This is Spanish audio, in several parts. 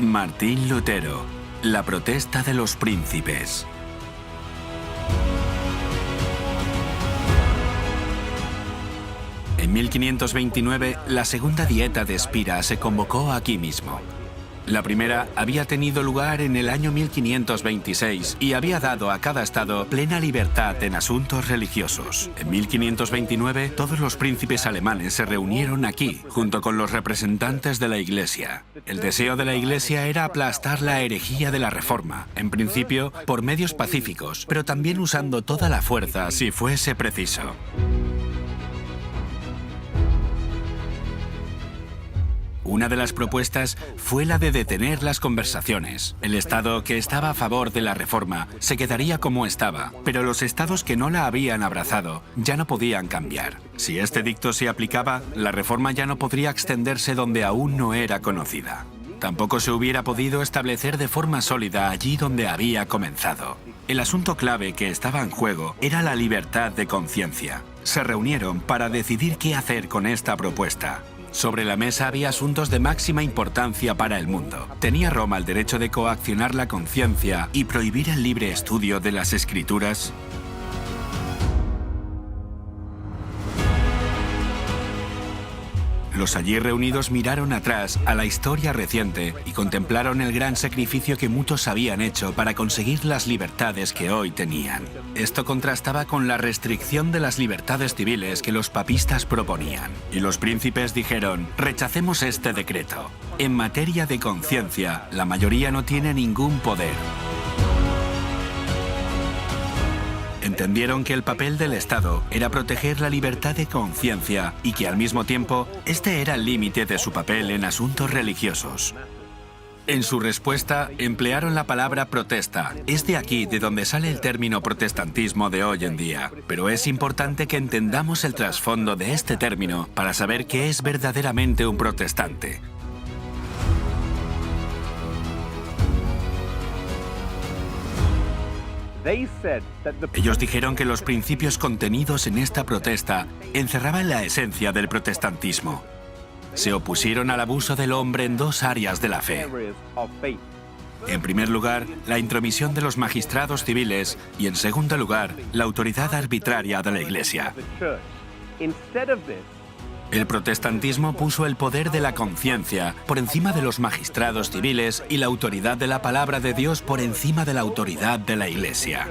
Martín Lutero, la protesta de los príncipes. En 1529, la segunda dieta de Spira se convocó aquí mismo. La primera había tenido lugar en el año 1526 y había dado a cada estado plena libertad en asuntos religiosos. En 1529, todos los príncipes alemanes se reunieron aquí, junto con los representantes de la Iglesia. El deseo de la Iglesia era aplastar la herejía de la Reforma, en principio por medios pacíficos, pero también usando toda la fuerza si fuese preciso. Una de las propuestas fue la de detener las conversaciones. El Estado que estaba a favor de la reforma se quedaría como estaba, pero los estados que no la habían abrazado ya no podían cambiar. Si este edicto se aplicaba, la reforma ya no podría extenderse donde aún no era conocida. Tampoco se hubiera podido establecer de forma sólida allí donde había comenzado. El asunto clave que estaba en juego era la libertad de conciencia. Se reunieron para decidir qué hacer con esta propuesta. Sobre la mesa había asuntos de máxima importancia para el mundo. ¿Tenía Roma el derecho de coaccionar la conciencia y prohibir el libre estudio de las Escrituras? Los allí reunidos miraron atrás a la historia reciente y contemplaron el gran sacrificio que muchos habían hecho para conseguir las libertades que hoy tenían. Esto contrastaba con la restricción de las libertades civiles que los papistas proponían. Y los príncipes dijeron: rechacemos este decreto. En materia de conciencia, la mayoría no tiene ningún poder. Entendieron que el papel del Estado era proteger la libertad de conciencia y que al mismo tiempo este era el límite de su papel en asuntos religiosos. En su respuesta emplearon la palabra protesta. Es de aquí de donde sale el término protestantismo de hoy en día. Pero es importante que entendamos el trasfondo de este término para saber qué es verdaderamente un protestante. Ellos dijeron que los principios contenidos en esta protesta encerraban la esencia del protestantismo. Se opusieron al abuso del hombre en dos áreas de la fe. En primer lugar, la intromisión de los magistrados civiles y, en segundo lugar, la autoridad arbitraria de la Iglesia. El protestantismo puso el poder de la conciencia por encima de los magistrados civiles y la autoridad de la palabra de Dios por encima de la autoridad de la Iglesia.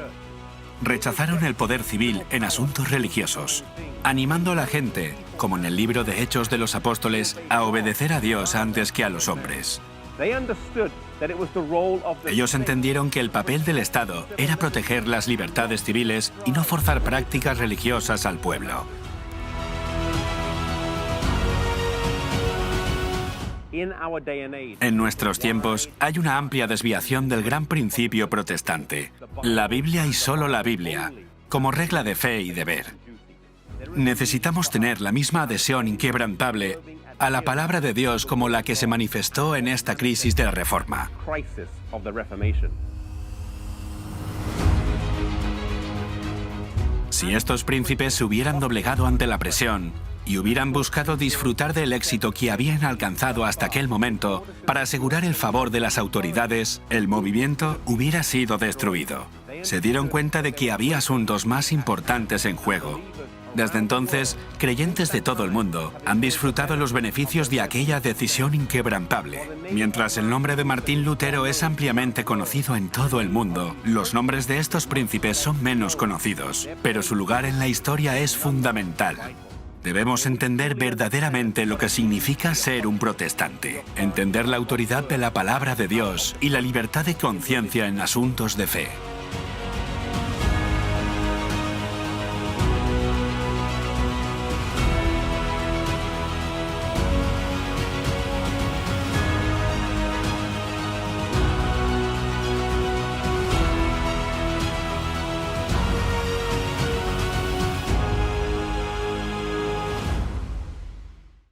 Rechazaron el poder civil en asuntos religiosos, animando a la gente, como en el libro de Hechos de los Apóstoles, a obedecer a Dios antes que a los hombres. Ellos entendieron que el papel del Estado era proteger las libertades civiles y no forzar prácticas religiosas al pueblo. En nuestros tiempos hay una amplia desviación del gran principio protestante: la Biblia y solo la Biblia, como regla de fe y deber. Necesitamos tener la misma adhesión inquebrantable a la palabra de Dios como la que se manifestó en esta crisis de la Reforma. Si estos príncipes se hubieran doblegado ante la presión y hubieran buscado disfrutar del éxito que habían alcanzado hasta aquel momento para asegurar el favor de las autoridades, el movimiento hubiera sido destruido. Se dieron cuenta de que había asuntos más importantes en juego. Desde entonces, creyentes de todo el mundo han disfrutado los beneficios de aquella decisión inquebrantable. Mientras el nombre de Martín Lutero es ampliamente conocido en todo el mundo, los nombres de estos príncipes son menos conocidos, pero su lugar en la historia es fundamental. Debemos entender verdaderamente lo que significa ser un protestante, entender la autoridad de la palabra de Dios y la libertad de conciencia en asuntos de fe.